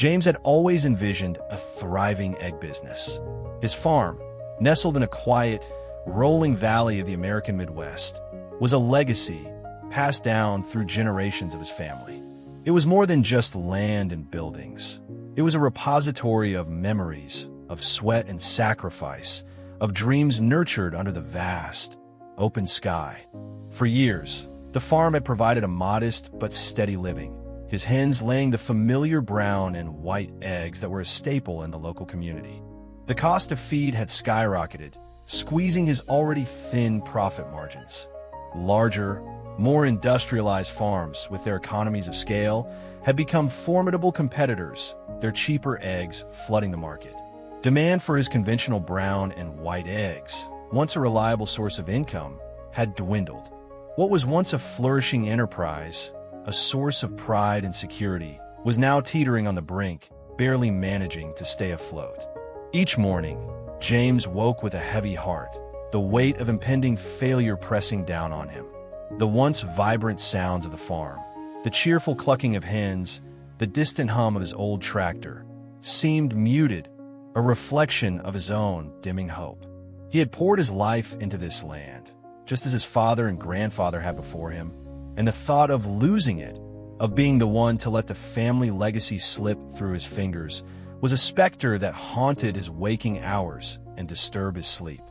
James had always envisioned a thriving egg business. His farm, nestled in a quiet, rolling valley of the American Midwest, was a legacy passed down through generations of his family. It was more than just land and buildings. It was a repository of memories, of sweat and sacrifice, of dreams nurtured under the vast, open sky. For years, the farm had provided a modest but steady living, his hens laying the familiar brown and white eggs that were a staple in the local community. The cost of feed had skyrocketed, squeezing his already thin profit margins. Larger, more industrialized farms, with their economies of scale, had become formidable competitors, their cheaper eggs flooding the market. Demand for his conventional brown and white eggs, once a reliable source of income, had dwindled. What was once a flourishing enterprise, a source of pride and security, was now teetering on the brink, barely managing to stay afloat. Each morning, James woke with a heavy heart, the weight of impending failure pressing down on him. The once vibrant sounds of the farm, the cheerful clucking of hens, the distant hum of his old tractor, seemed muted, a reflection of his own dimming hope. He had poured his life into this land, just as his father and grandfather had before him, and the thought of losing it, of being the one to let the family legacy slip through his fingers, was a specter that haunted his waking hours and disturbed his sleep.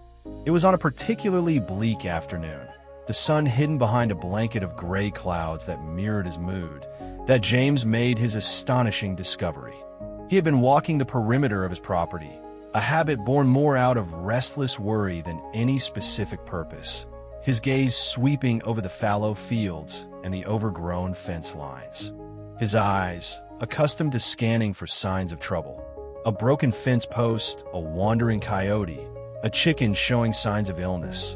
It was on a particularly bleak afternoon, the sun hidden behind a blanket of gray clouds that mirrored his mood, that James made his astonishing discovery. He had been walking the perimeter of his property, a habit born more out of restless worry than any specific purpose, his gaze sweeping over the fallow fields and the overgrown fence lines. His eyes, accustomed to scanning for signs of trouble, a broken fence post, a wandering coyote, a chicken showing signs of illness,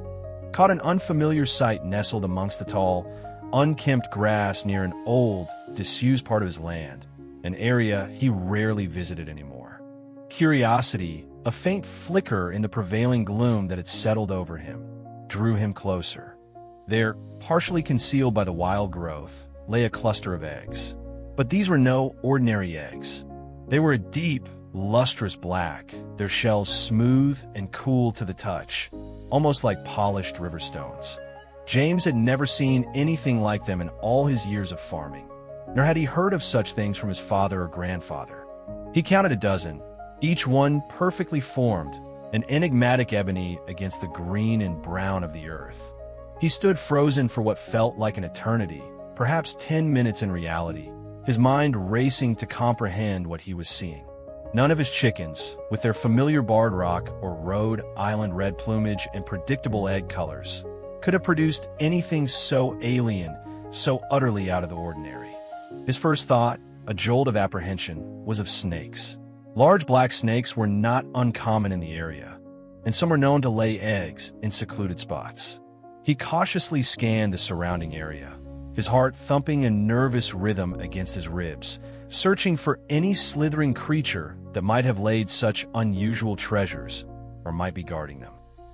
caught an unfamiliar sight nestled amongst the tall, unkempt grass near an old, disused part of his land, an area he rarely visited anymore. Curiosity, a faint flicker in the prevailing gloom that had settled over him, drew him closer. There, partially concealed by the wild growth, lay a cluster of eggs. But these were no ordinary eggs. They were a deep, lustrous black, their shells smooth and cool to the touch, almost like polished river stones. James had never seen anything like them in all his years of farming, nor had he heard of such things from his father or grandfather. He counted a dozen, each one perfectly formed, an enigmatic ebony against the green and brown of the earth. He stood frozen for what felt like an eternity, perhaps 10 minutes in reality, his mind racing to comprehend what he was seeing. None of his chickens, with their familiar barred rock or Rhode Island red plumage and predictable egg colors, could have produced anything so alien, so utterly out of the ordinary. His first thought, a jolt of apprehension, was of snakes. Large black snakes were not uncommon in the area, and some were known to lay eggs in secluded spots. He cautiously scanned the surrounding area, his heart thumping a nervous rhythm against his ribs, searching for any slithering creature that might have laid such unusual treasures or might be guarding them.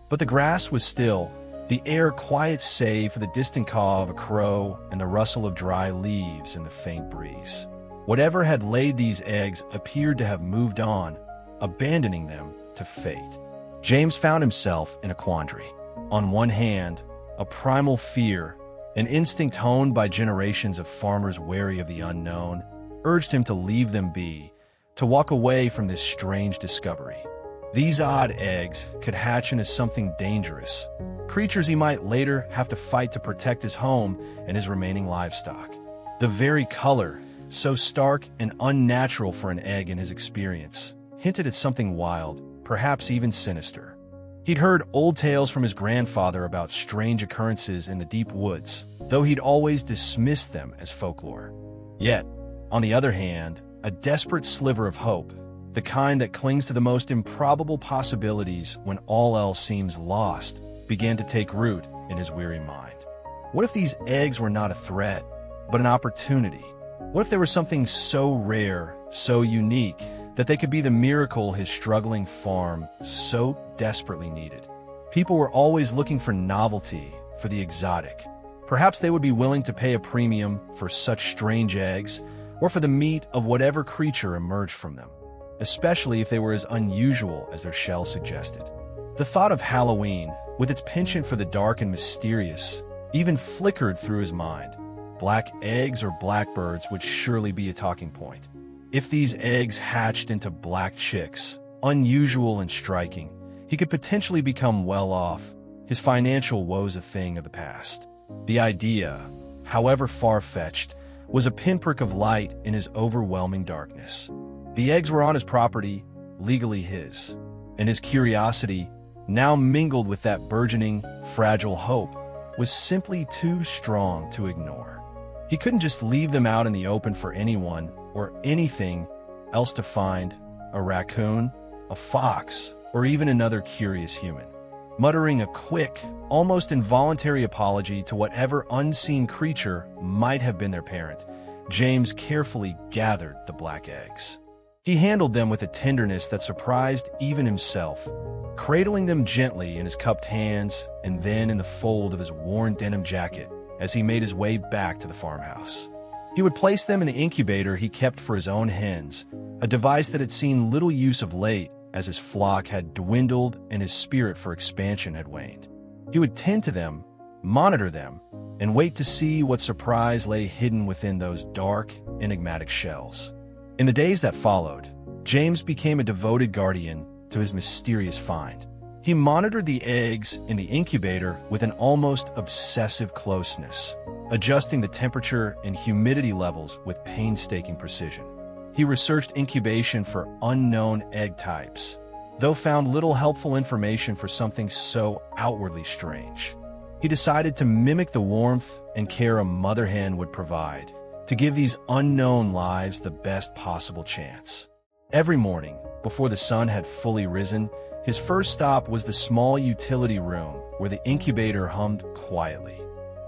But the grass was still, the air quiet save for the distant caw of a crow and the rustle of dry leaves in the faint breeze. Whatever had laid these eggs appeared to have moved on, abandoning them to fate. James found himself in a quandary. On one hand, a primal fear, an instinct honed by generations of farmers wary of the unknown, urged him to leave them be, to walk away from this strange discovery. These odd eggs could hatch into something dangerous, creatures he might later have to fight to protect his home and his remaining livestock. The very color, so stark and unnatural for an egg in his experience, hinted at something wild, perhaps even sinister. He'd heard old tales from his grandfather about strange occurrences in the deep woods, though he'd always dismissed them as folklore. Yet, on the other hand, a desperate sliver of hope, the kind that clings to the most improbable possibilities when all else seems lost, began to take root in his weary mind. What if these eggs were not a threat, but an opportunity? What if there was something so rare, so unique, that they could be the miracle his struggling farm so desperately needed? People were always looking for novelty, for the exotic. Perhaps they would be willing to pay a premium for such strange eggs, or for the meat of whatever creature emerged from them, especially if they were as unusual as their shell suggested. The thought of Halloween, with its penchant for the dark and mysterious, even flickered through his mind. Black eggs or blackbirds would surely be a talking point. If these eggs hatched into black chicks, unusual and striking, he could potentially become well off, his financial woes a thing of the past. The idea, however far-fetched, was a pinprick of light in his overwhelming darkness. The eggs were on his property, legally his, and his curiosity, now mingled with that burgeoning, fragile hope, was simply too strong to ignore. He couldn't just leave them out in the open for anyone or anything else to find, a raccoon, a fox, or even another curious human. Muttering a quick, almost involuntary apology to whatever unseen creature might have been their parent, James carefully gathered the black eggs. He handled them with a tenderness that surprised even himself, cradling them gently in his cupped hands and then in the fold of his worn denim jacket as he made his way back to the farmhouse. He would place them in the incubator he kept for his own hens, a device that had seen little use of late as his flock had dwindled and his spirit for expansion had waned. He would tend to them, monitor them, and wait to see what surprise lay hidden within those dark, enigmatic shells. In the days that followed, James became a devoted guardian to his mysterious find. He monitored the eggs in the incubator with an almost obsessive closeness, adjusting the temperature and humidity levels with painstaking precision. He researched incubation for unknown egg types, though found little helpful information for something so outwardly strange. He decided to mimic the warmth and care a mother hen would provide, to give these unknown lives the best possible chance. Every morning, before the sun had fully risen, his first stop was the small utility room where the incubator hummed quietly.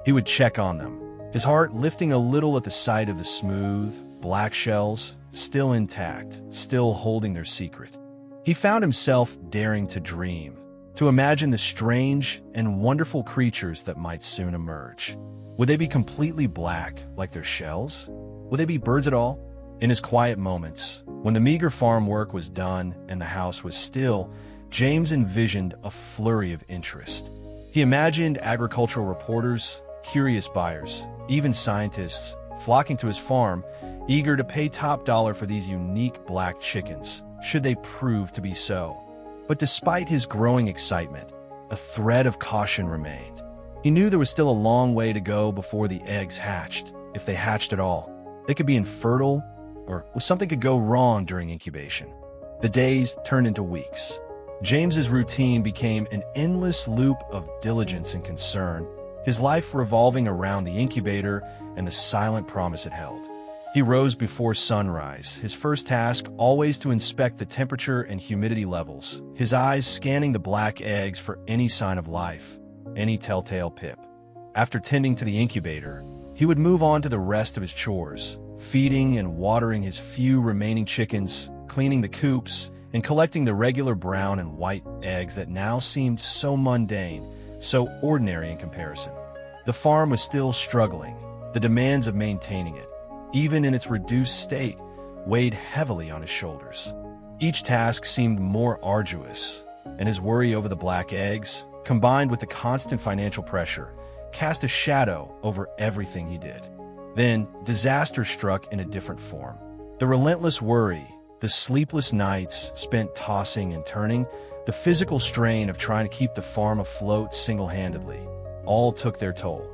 He would check on them, his heart lifting a little at the sight of the smooth, black shells, still intact, still holding their secret. He found himself daring to dream, to imagine the strange and wonderful creatures that might soon emerge. Would they be completely black, like their shells? Would they be birds at all? In his quiet moments, when the meager farm work was done and the house was still, James envisioned a flurry of interest. He imagined agricultural reporters, curious buyers, even scientists, flocking to his farm, eager to pay top dollar for these unique black chickens, should they prove to be so. But despite his growing excitement, a thread of caution remained. He knew there was still a long way to go before the eggs hatched, if they hatched at all. They could be infertile, or something could go wrong during incubation. The days turned into weeks. James's routine became an endless loop of diligence and concern, his life revolving around the incubator and the silent promise it held. He rose before sunrise, his first task always to inspect the temperature and humidity levels, his eyes scanning the black eggs for any sign of life, any telltale pip. After tending to the incubator, he would move on to the rest of his chores, feeding and watering his few remaining chickens, cleaning the coops, and collecting the regular brown and white eggs that now seemed so mundane, so ordinary in comparison. The farm was still struggling, the demands of maintaining it, even in its reduced state, weighed heavily on his shoulders. Each task seemed more arduous, and his worry over the black eggs, combined with the constant financial pressure, cast a shadow over everything he did. Then, disaster struck in a different form. The relentless worry, the sleepless nights spent tossing and turning, the physical strain of trying to keep the farm afloat single-handedly, all took their toll.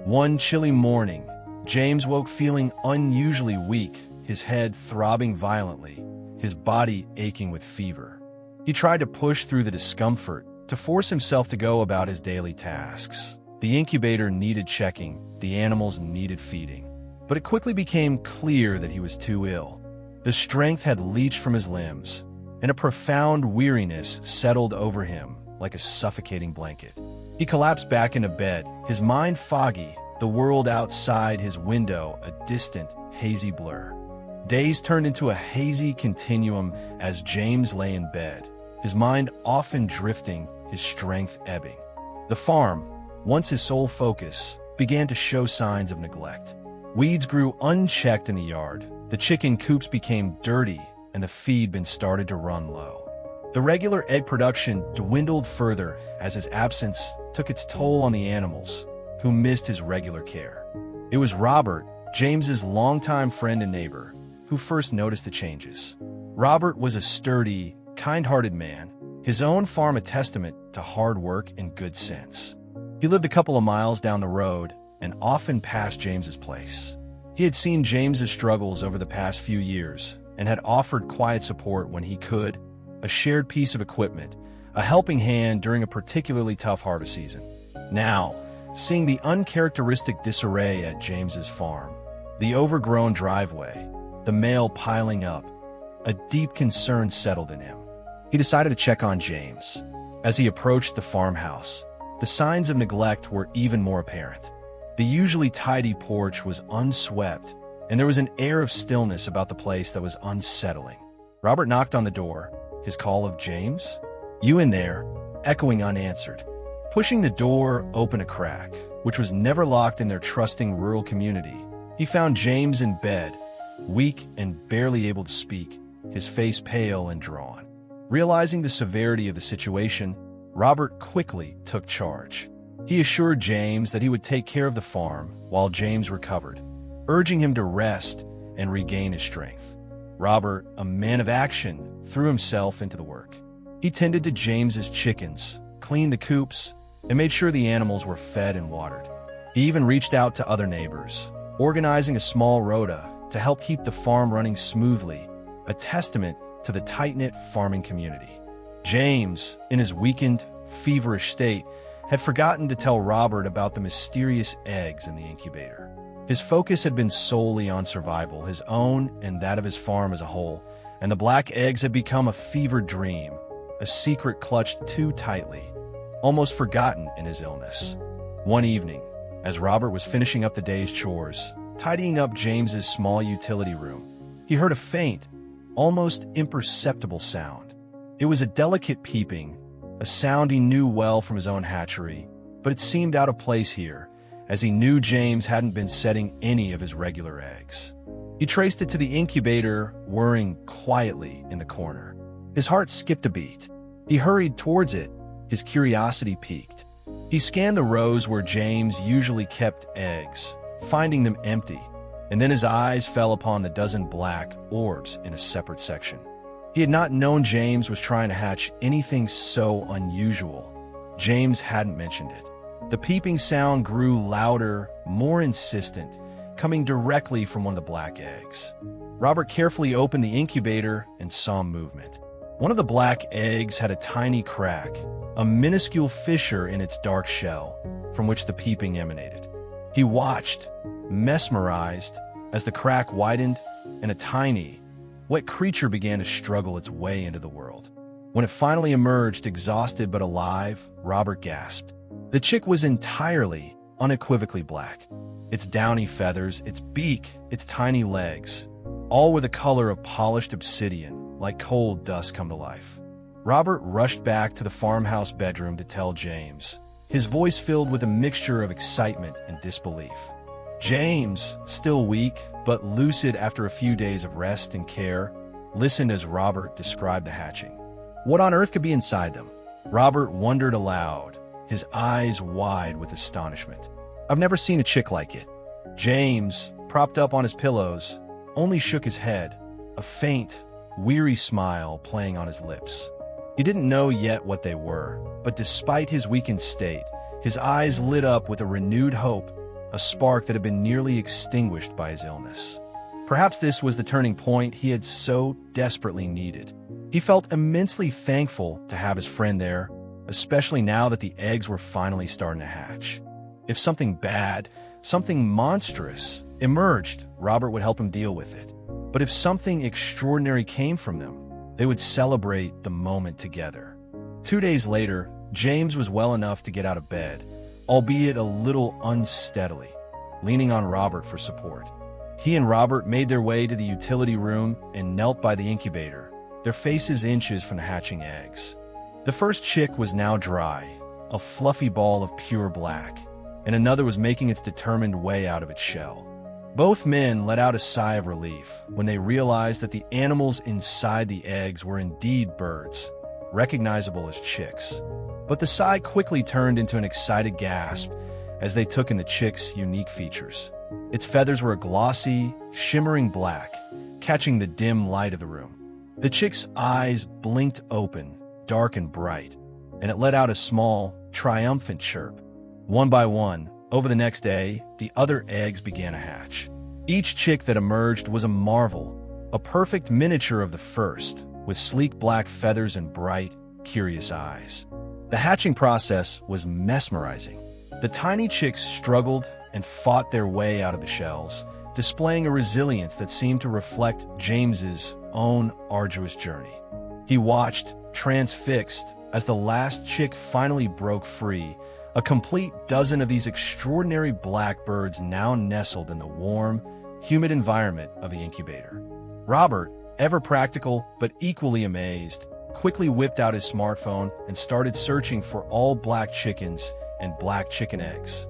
One chilly morning, James woke feeling unusually weak, his head throbbing violently, his body aching with fever. He tried to push through the discomfort, to force himself to go about his daily tasks. The incubator needed checking, the animals needed feeding. But it quickly became clear that he was too ill. The strength had leached from his limbs, and a profound weariness settled over him like a suffocating blanket. He collapsed back into bed, his mind foggy, the world outside his window a distant, hazy blur. Days turned into a hazy continuum as James lay in bed, his mind often drifting, his strength ebbing. The farm, once his sole focus, began to show signs of neglect. Weeds grew unchecked in the yard, The chicken coops became dirty and the feed bin started to run low. The regular egg production dwindled further as his absence took its toll on the animals, who missed his regular care. It was Robert, James's longtime friend and neighbor, who first noticed the changes. Robert was a sturdy, kind-hearted man, his own farm a testament to hard work and good sense. He lived a couple of miles down the road and often passed James's place. He had seen James's struggles over the past few years and had offered quiet support when he could, a shared piece of equipment, a helping hand during a particularly tough harvest season. Now, seeing the uncharacteristic disarray at James's farm, the overgrown driveway, the mail piling up, a deep concern settled in him. He decided to check on James. As he approached the farmhouse, the signs of neglect were even more apparent. The usually tidy porch was unswept, and there was an air of stillness about the place that was unsettling. Robert knocked on the door, his call of "James? You in there?" echoing unanswered. Pushing the door open a crack, which was never locked in their trusting rural community, he found James in bed, weak and barely able to speak, his face pale and drawn. Realizing the severity of the situation, Robert quickly took charge. He assured James that he would take care of the farm while James recovered, urging him to rest and regain his strength. Robert, a man of action, threw himself into the work. He tended to James's chickens, cleaned the coops, and made sure the animals were fed and watered. He even reached out to other neighbors, organizing a small rota to help keep the farm running smoothly, a testament to the tight-knit farming community. James, in his weakened, feverish state, had forgotten to tell Robert about the mysterious eggs in the incubator. His focus had been solely on survival, his own and that of his farm as a whole, and the black eggs had become a fevered dream, a secret clutched too tightly, almost forgotten in his illness. One evening, as Robert was finishing up the day's chores, tidying up James's small utility room, he heard a faint, almost imperceptible sound. It was a delicate peeping, a sound he knew well from his own hatchery, but it seemed out of place here, as he knew James hadn't been setting any of his regular eggs. He traced it to the incubator, whirring quietly in the corner. His heart skipped a beat. He hurried towards it, his curiosity piqued. He scanned the rows where James usually kept eggs, finding them empty, and then his eyes fell upon the dozen black orbs in a separate section. He had not known James was trying to hatch anything so unusual. James hadn't mentioned it. The peeping sound grew louder, more insistent, coming directly from one of the black eggs. Robert carefully opened the incubator and saw movement. One of the black eggs had a tiny crack, a minuscule fissure in its dark shell, from which the peeping emanated. He watched, mesmerized, as the crack widened and a tiny, wet creature began to struggle its way into the world. When it finally emerged, exhausted but alive, Robert gasped. The chick was entirely, unequivocally black. Its downy feathers, its beak, its tiny legs, all were the color of polished obsidian, like cold dust come to life. Robert rushed back to the farmhouse bedroom to tell James, his voice filled with a mixture of excitement and disbelief. James, still weak but lucid after a few days of rest and care, listened as Robert described the hatching. What on earth could be inside them? Robert wondered aloud, his eyes wide with astonishment. I've never seen a chick like it. James, propped up on his pillows, only shook his head, a faint, weary smile playing on his lips. He didn't know yet what they were, but despite his weakened state, his eyes lit up with a renewed hope, a spark that had been nearly extinguished by his illness. Perhaps this was the turning point he had so desperately needed. He felt immensely thankful to have his friend there, especially now that the eggs were finally starting to hatch. If something bad, something monstrous, emerged, Robert would help him deal with it. But if something extraordinary came from them, they would celebrate the moment together. 2 days later, James was well enough to get out of bed, albeit a little unsteadily, leaning on Robert for support. He and Robert made their way to the utility room and knelt by the incubator, their faces inches from the hatching eggs. The first chick was now dry, a fluffy ball of pure black, and another was making its determined way out of its shell. Both men let out a sigh of relief when they realized that the animals inside the eggs were indeed birds, recognizable as chicks. But the sigh quickly turned into an excited gasp as they took in the chick's unique features. Its feathers were a glossy, shimmering black, catching the dim light of the room. The chick's eyes blinked open, dark and bright, and it let out a small, triumphant chirp. One by one, over the next day, the other eggs began to hatch. Each chick that emerged was a marvel, a perfect miniature of the first, with sleek black feathers and bright, curious eyes. The hatching process was mesmerizing. The tiny chicks struggled and fought their way out of the shells, displaying a resilience that seemed to reflect James's own arduous journey. He watched, transfixed, as the last chick finally broke free. A complete dozen of these extraordinary blackbirds now nestled in the warm, humid environment of the incubator. Robert, ever practical but equally amazed, quickly whipped out his smartphone and started searching for all black chickens and black chicken eggs.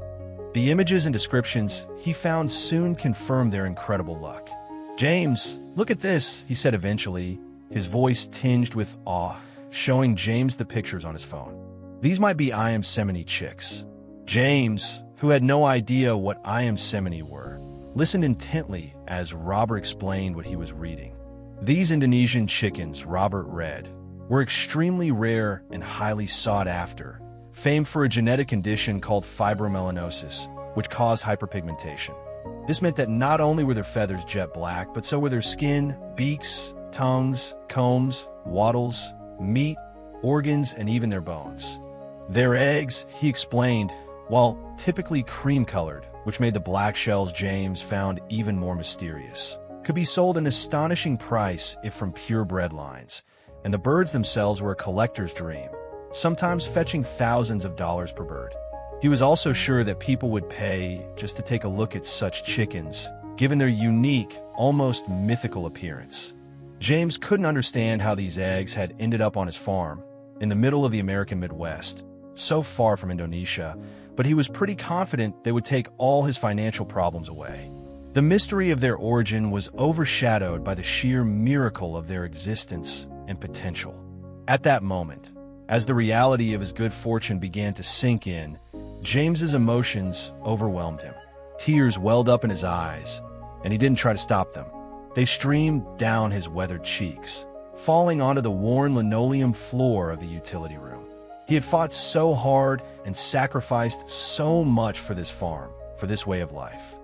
The images and descriptions he found soon confirmed their incredible luck. "James, look at this," he said eventually, his voice tinged with awe, showing James the pictures on his phone. "These might be I am Semini chicks." James, who had no idea what I am Semini were, listened intently as Robert explained what he was reading. These Indonesian chickens, Robert read, were extremely rare and highly sought after, famed for a genetic condition called fibromelanosis, which caused hyperpigmentation. This meant that not only were their feathers jet black, but so were their skin, beaks, tongues, combs, wattles, meat, organs, and even their bones. Their eggs, he explained, while typically cream-colored, which made the black shells James found even more mysterious, could be sold an astonishing price if from purebred lines, and the birds themselves were a collector's dream, sometimes fetching thousands of dollars per bird. He was also sure that people would pay just to take a look at such chickens, given their unique, almost mythical appearance. James couldn't understand how these eggs had ended up on his farm, in the middle of the American Midwest, so far from Indonesia, but he was pretty confident they would take all his financial problems away. The mystery of their origin was overshadowed by the sheer miracle of their existence and potential. At that moment, as the reality of his good fortune began to sink in, James's emotions overwhelmed him. Tears welled up in his eyes, and he didn't try to stop them. They streamed down his weathered cheeks, falling onto the worn linoleum floor of the utility room. He had fought so hard and sacrificed so much for this farm, for this way of life.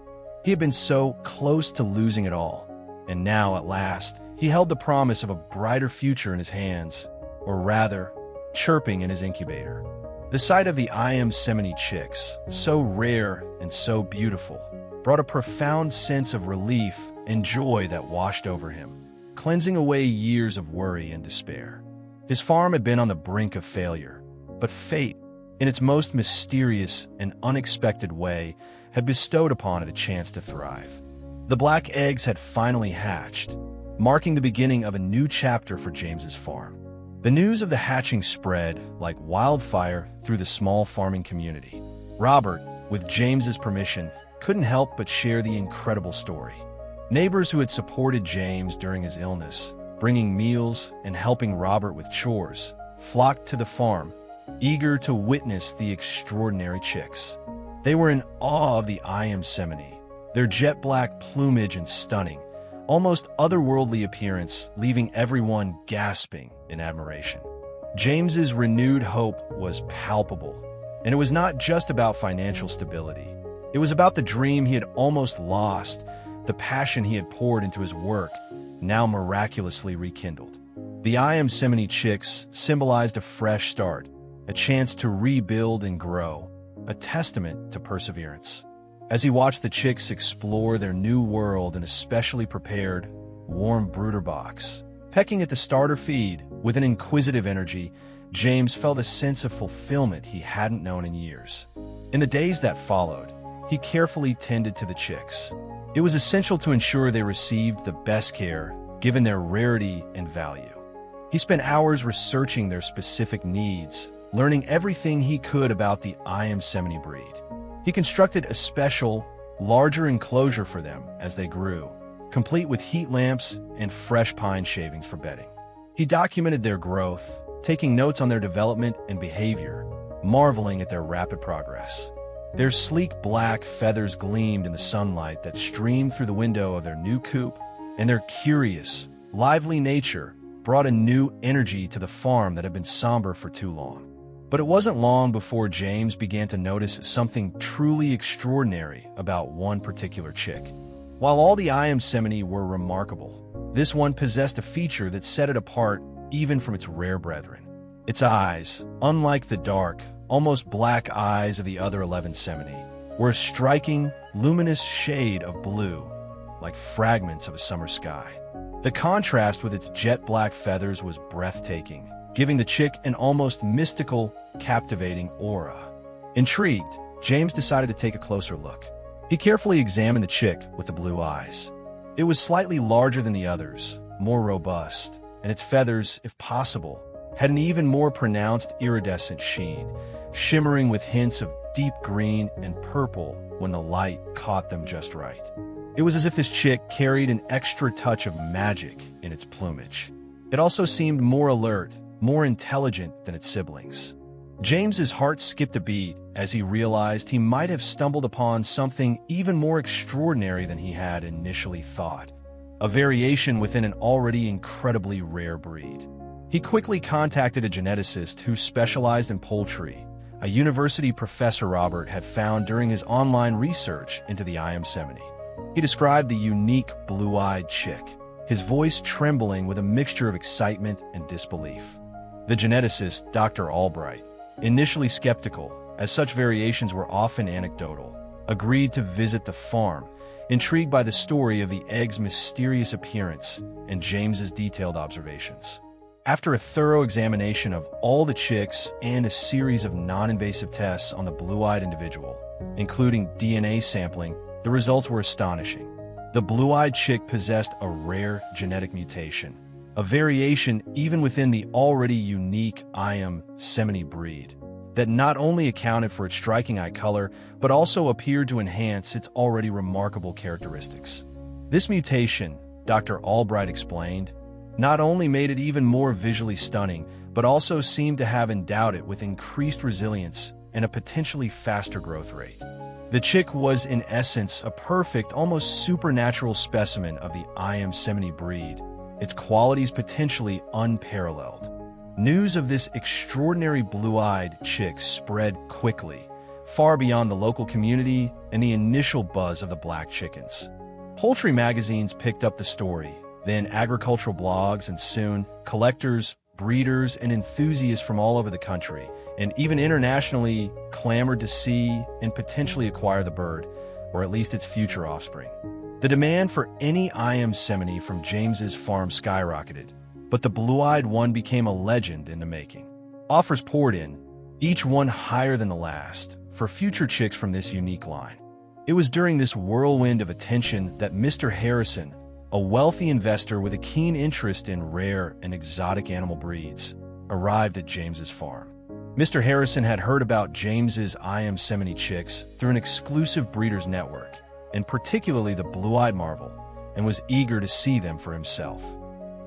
He had been so close to losing it all, and now, at last, he held the promise of a brighter future in his hands, or rather, chirping in his incubator. The sight of the I am Semini chicks, so rare and so beautiful, brought a profound sense of relief and joy that washed over him, cleansing away years of worry and despair. His farm had been on the brink of failure, but fate, in its most mysterious and unexpected way, had bestowed upon it a chance to thrive. The black eggs had finally hatched, marking the beginning of a new chapter for James's farm. The news of the hatching spread like wildfire through the small farming community. Robert, with James's permission, couldn't help but share the incredible story. Neighbors who had supported James during his illness, bringing meals and helping Robert with chores, flocked to the farm, eager to witness the extraordinary chicks. They were in awe of the I am Semini, their jet-black plumage and stunning, almost otherworldly appearance, leaving everyone gasping in admiration. James's renewed hope was palpable, and it was not just about financial stability. It was about the dream he had almost lost, the passion he had poured into his work, now miraculously rekindled. The I am Semini chicks symbolized a fresh start, a chance to rebuild and grow, a testament to perseverance. As he watched the chicks explore their new world in a specially prepared, warm brooder box, pecking at the starter feed with an inquisitive energy, James felt a sense of fulfillment he hadn't known in years. In the days that followed, he carefully tended to the chicks. It was essential to ensure they received the best care, given their rarity and value. He spent hours researching their specific needs, learning everything he could about the I am Semini breed. He constructed a special, larger enclosure for them as they grew, complete with heat lamps and fresh pine shavings for bedding. He documented their growth, taking notes on their development and behavior, marveling at their rapid progress. Their sleek black feathers gleamed in the sunlight that streamed through the window of their new coop, and their curious, lively nature brought a new energy to the farm that had been somber for too long. But it wasn't long before James began to notice something truly extraordinary about one particular chick. While all the Iamsemini were remarkable, this one possessed a feature that set it apart even from its rare brethren. Its eyes, unlike the dark, almost black eyes of the other 11 Semini, were a striking, luminous shade of blue, like fragments of a summer sky. The contrast with its jet-black feathers was breathtaking, giving the chick an almost mystical, captivating aura. Intrigued, James decided to take a closer look. He carefully examined the chick with the blue eyes. It was slightly larger than the others, more robust, and its feathers, if possible, had an even more pronounced iridescent sheen, shimmering with hints of deep green and purple when the light caught them just right. It was as if this chick carried an extra touch of magic in its plumage. It also seemed more alert, more intelligent than its siblings. James's heart skipped a beat as he realized he might have stumbled upon something even more extraordinary than he had initially thought, a variation within an already incredibly rare breed. He quickly contacted a geneticist who specialized in poultry, a university professor Robert had found during his online research into the Iamsemini. He described the unique blue-eyed chick, his voice trembling with a mixture of excitement and disbelief. The geneticist, Dr. Albright, initially skeptical, as such variations were often anecdotal, agreed to visit the farm, intrigued by the story of the egg's mysterious appearance and James's detailed observations. After a thorough examination of all the chicks and a series of non-invasive tests on the blue-eyed individual, including DNA sampling, the results were astonishing. The blue-eyed chick possessed a rare genetic mutation, a variation even within the already unique Iamsemini breed, that not only accounted for its striking eye color, but also appeared to enhance its already remarkable characteristics. This mutation, Dr. Albright explained, not only made it even more visually stunning, but also seemed to have endowed it with increased resilience and a potentially faster growth rate. The chick was in essence a perfect, almost supernatural specimen of the Iamsemini breed, its qualities potentially unparalleled. News of this extraordinary blue-eyed chick spread quickly, far beyond the local community and the initial buzz of the black chickens. Poultry magazines picked up the story, then agricultural blogs, and soon collectors, breeders, and enthusiasts from all over the country, and even internationally, clamored to see and potentially acquire the bird, or at least its future offspring. The demand for any Iamsemini from James's farm skyrocketed, but the blue-eyed one became a legend in the making. Offers poured in, each one higher than the last, for future chicks from this unique line. It was during this whirlwind of attention that Mr. Harrison, a wealthy investor with a keen interest in rare and exotic animal breeds, arrived at James's farm. Mr. Harrison had heard about James's Iamsemini chicks through an exclusive breeders network, and particularly the blue-eyed marvel, and was eager to see them for himself.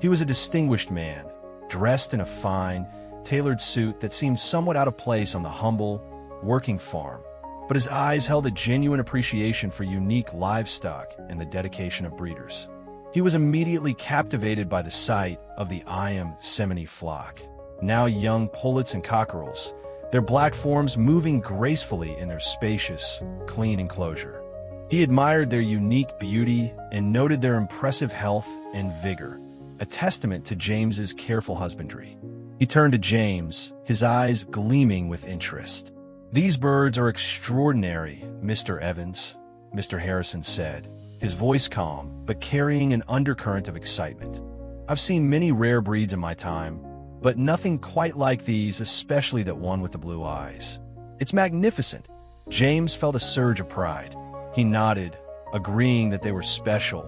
He was a distinguished man, dressed in a fine, tailored suit that seemed somewhat out of place on the humble, working farm, but his eyes held a genuine appreciation for unique livestock and the dedication of breeders. He was immediately captivated by the sight of the Iamsemini flock, now young pullets and cockerels, their black forms moving gracefully in their spacious, clean enclosure. He admired their unique beauty and noted their impressive health and vigor, a testament to James's careful husbandry. He turned to James, his eyes gleaming with interest. "These birds are extraordinary, Mr. Evans," Mr. Harrison said, his voice calm, but carrying an undercurrent of excitement. "I've seen many rare breeds in my time, but nothing quite like these, especially that one with the blue eyes. It's magnificent." James felt a surge of pride. He nodded, agreeing that they were special,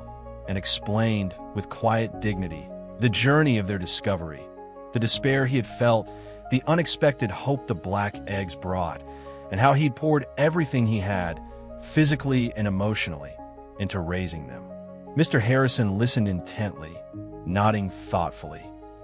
and explained, with quiet dignity, the journey of their discovery, the despair he had felt, the unexpected hope the black eggs brought, and how he'd poured everything he had, physically and emotionally, into raising them. Mr. Harrison listened intently, nodding thoughtfully.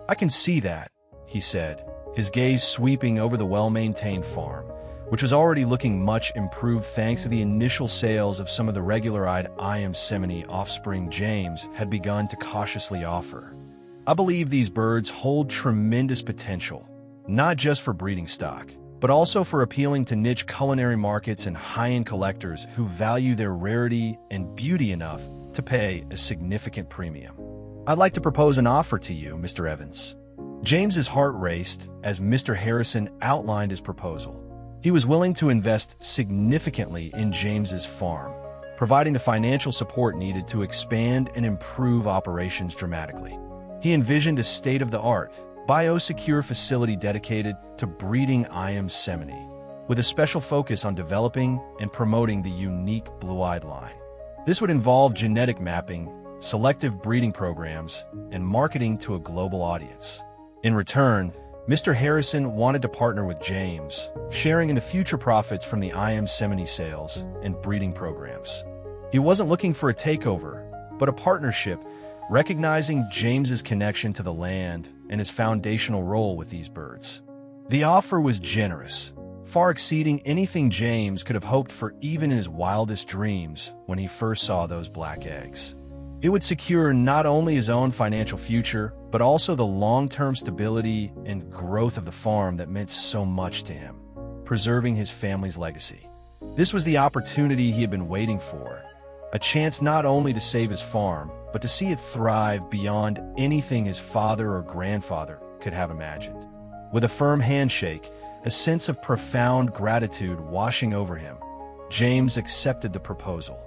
"I can see that," he said, his gaze sweeping over the well-maintained farm, which was already looking much improved thanks to the initial sales of some of the regular-eyed Yosemite offspring James had begun to cautiously offer. "I believe these birds hold tremendous potential, not just for breeding stock, but also for appealing to niche culinary markets and high-end collectors who value their rarity and beauty enough to pay a significant premium. I'd like to propose an offer to you, Mr. Evans." James's heart raced as Mr. Harrison outlined his proposal. He was willing to invest significantly in James's farm, providing the financial support needed to expand and improve operations dramatically. He envisioned a state-of-the-art, biosecure facility dedicated to breeding Yosemite, with a special focus on developing and promoting the unique blue-eyed line. This would involve genetic mapping, selective breeding programs, and marketing to a global audience. In return, Mr. Harrison wanted to partner with James, sharing in the future profits from the Yosemite sales and breeding programs. He wasn't looking for a takeover, but a partnership, recognizing James's connection to the land and his foundational role with these birds. The offer was generous, far exceeding anything James could have hoped for even in his wildest dreams when he first saw those black eggs. It would secure not only his own financial future, but also the long-term stability and growth of the farm that meant so much to him, preserving his family's legacy. This was the opportunity he had been waiting for, a chance not only to save his farm, but to see it thrive beyond anything his father or grandfather could have imagined. With a firm handshake, a sense of profound gratitude washing over him, James accepted the proposal.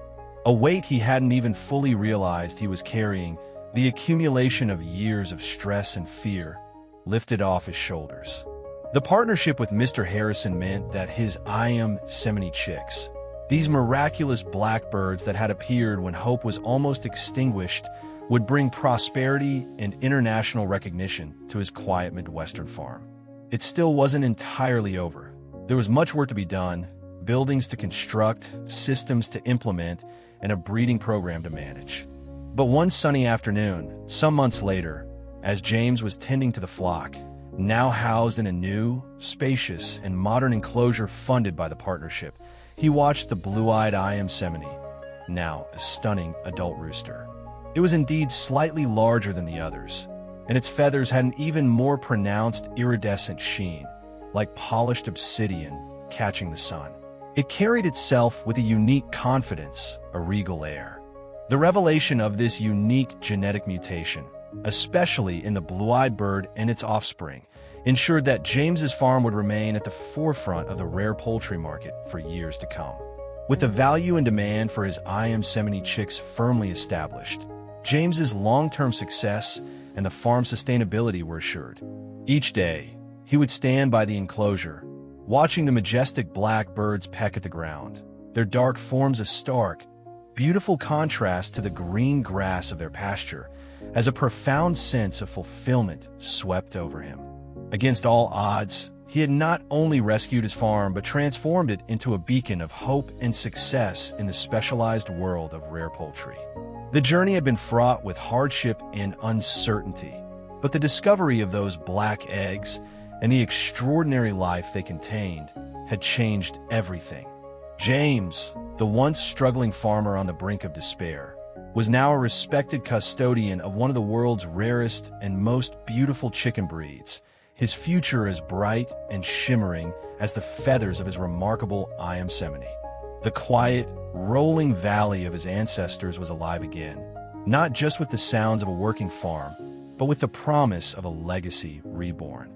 A weight he hadn't even fully realized he was carrying, the accumulation of years of stress and fear, lifted off his shoulders. The partnership with Mr. Harrison meant that his Yosemite chicks, these miraculous blackbirds that had appeared when hope was almost extinguished, would bring prosperity and international recognition to his quiet Midwestern farm. It still wasn't entirely over. There was much work to be done, buildings to construct, systems to implement, and a breeding program to manage. But one sunny afternoon, some months later, as James was tending to the flock, now housed in a new, spacious, and modern enclosure funded by the partnership, he watched the blue-eyed Yosemite, now a stunning adult rooster. It was indeed slightly larger than the others, and its feathers had an even more pronounced iridescent sheen, like polished obsidian catching the sun. It carried itself with a unique confidence, a regal air. The revelation of this unique genetic mutation, especially in the blue-eyed bird and its offspring, ensured that James's farm would remain at the forefront of the rare poultry market for years to come. With the value and demand for his Yosemite chicks firmly established, James's long-term success and the farm's sustainability were assured. Each day, he would stand by the enclosure, watching the majestic black birds peck at the ground, their dark forms a stark, beautiful contrast to the green grass of their pasture, as a profound sense of fulfillment swept over him. Against all odds, he had not only rescued his farm but transformed it into a beacon of hope and success in the specialized world of rare poultry. The journey had been fraught with hardship and uncertainty, but the discovery of those black eggs and the extraordinary life they contained had changed everything. James, the once struggling farmer on the brink of despair, was now a respected custodian of one of the world's rarest and most beautiful chicken breeds, his future as bright and shimmering as the feathers of his remarkable Yosemite. The quiet, rolling valley of his ancestors was alive again, not just with the sounds of a working farm, but with the promise of a legacy reborn.